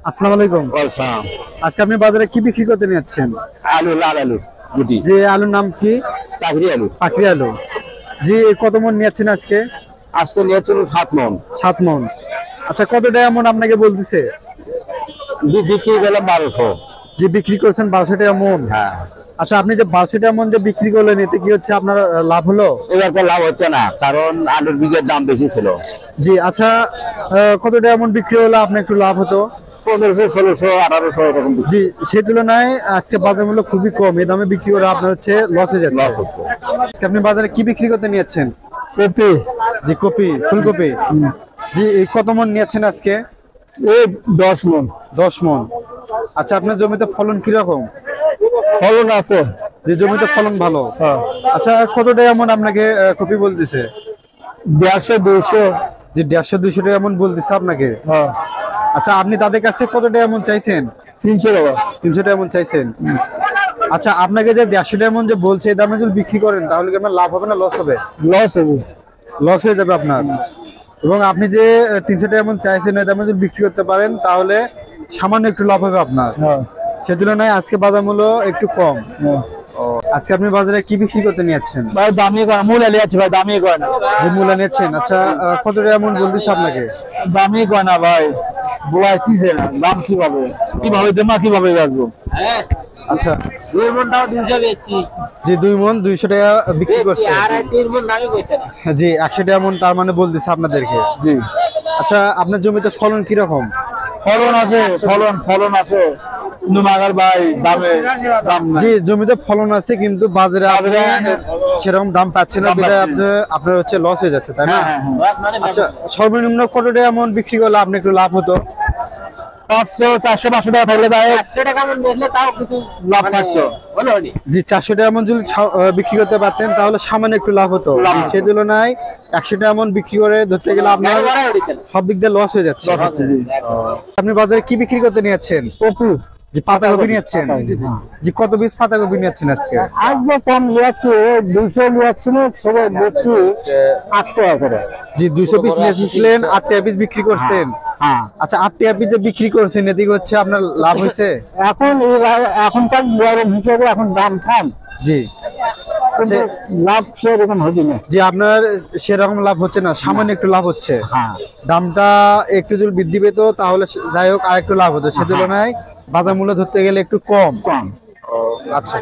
আসসালামু আলাইকুম। ওয়ালাইকুম। আজকে আপনি বাজারে কি বিক্রি করতে নিচ্ছেন? আলু, লাল আলু গুটি, যে আলুর নাম কি? পাখরি আলু। পাখরি আলু। জি, কত মন নিচ্ছেন আজকে? আজকে নিয়েছিল 7 মন। 7 মন। আচ্ছা, কত টাকা মন আপনাকে বলতেছে? বিক্রি গেলাম 1200। যে বিক্রি করছেন 1200 টাকা মন। হ্যাঁ, আচ্ছা, আপনি যে 1200 টাকা মন যে বিক্রি করলেন, এতে কি হচ্ছে আপনার লাভ হলো? এবার তো লাভ হচ্ছে না, কারণ আলুর বীজের দাম বেশি ছিল। জি, আচ্ছা, কত টাকা মন বিক্রি হলে আপনার একটু লাভ হতো? 1500, 1600, 1800 এরকম। জি, সেই তুলনায় আজকে বাজার মূল্য খুবই কম, এই দামে বিক্রি করে আপনার হচ্ছে লসে যাচ্ছে। লস হচ্ছে। আজকে আপনি বাজারে কি বিক্রি করতে নিচ্ছেন? কপি। জি, কপি, ফুলকপি। জি, এই কত মন নিয়েছেন আজকে? এই 10 মন। 10 মন। আচ্ছা, আপনার জমিতে ফলন কিরকম? ফলন আছে। যে জমিতে ফলন ভালো। হ্যাঁ, আচ্ছা, কত টাকা মন আপনাকে কপি বলতেছে? 150, 200। যে 150-200 টাকা মন বলতেছে আপনাকে। হ্যাঁ, আচ্ছা, আপনি তাদের কাছে কত টাকা মন চাইছেন? 300 টাকা। 300 টাকা মন চাইছেন। আচ্ছা, আপনাকে যে 150 টাকা মন যে বলছে, এই দামে যদি বিক্রি করেন তাহলে কি আপনার লাভ হবে না লস হবে? লস হবে। লস হয়ে যাবে আপনার। এবং আপনি যে 300 টাকা মন চাইছেন, এই দামে যদি বিক্রি করতে পারেন তাহলে সামান্য একটু লাভ হবে আপনার। হ্যাঁ, সে তুলনায় আজকে বাজার মূল্য একটু কম। হ্যাঁ। আজকে আপনি বাজারে কি বিক্রি করতে নিচ্ছেন? ভাই দামি কয়, মূল এলে আছে ভাই, দামি কয় না। যে মূলা নিচ্ছেন, আচ্ছা, কত টাকা মন বলতেছে আপনাকে? দামি কয় না ভাই, বলাই কিছে না, দাম কিভাবে দেমা, কিভাবে বেচবো? আচ্ছা, 2 মনটাও 200 বেচছি। যে 2 মন 200 টাকা বিক্রি করছে। আর 3 মন দামই কইছে না। জি, 100 টাকা মন তার মানে বলতেছে আপনাদেরকে। জি, আচ্ছা, আপনার জমিতে ফলন কিরকম? ফলন আছে, ফলন আছে, কিন্তু মাগার ভাই দাম নাই। জি, জমিতে ফলন আছে কিন্তু বাজারে আপনি সেরকম দাম পাচ্ছেন না, বিধায় আপনার হচ্ছে লস হয়ে যাচ্ছে, তাই না? হ্যাঁ, হ্যাঁ, হ্যাঁ। বাস মানে আচ্ছা, সর্বনিম্ন কত টাকা মন বিক্রি করলে আপনি একটু লাভ হতো? 500, 400, 500 টাকা থাকলে ভাই 100 টাকা মন বেচলে তাও কিছু লাভ থাকতো। হলো নি। জি, 400 টাকা মন যদি বিক্রি করতে পারতেন তাহলে সামান্য একটু লাভ হতো। সেই তুলনায় 100 টাকা মন বিক্রি করে ধরতে গেলে আপনার সব দিক দিয়ে লস হয়ে যাচ্ছে। লস হচ্ছে, জি। আপনি বাজারে কি বিক্রি করতে নিচ্ছেন? কপি। যে পাতাকপি নিচ্ছেন। জি, কত পিস পাতাকপি নিচ্ছেন আজকে? আজকে কম লিয়াচ্ছি, 200 লিয়াচ্ছি না, সবাই বেচছি 8 টাকা করে। জি, 200 পিস নিয়েছিলেন, 8 টাকা পিস বিক্রি করছেন। হ্যাঁ, আচ্ছা, 8 টাকা পিস যে বিক্রি করছেন, এদিকে হচ্ছে আপনার লাভ হয়েছে? এখনকার গরম হিসেবে এখন দাম কম, জি। কিন্তু লাভ সেরকম হচ্ছে না। জি, আপনার সেরকম লাভ হচ্ছে না, সামান্য একটু লাভ হচ্ছে। হ্যাঁ, দামটা একটু যদি বৃদ্ধি পেত তাহলে যাই হোক আর একটু লাভ হতো। সে তুলনায় বাজার মূল্য ধরতে গেলে একটু কম। কম। আচ্ছা।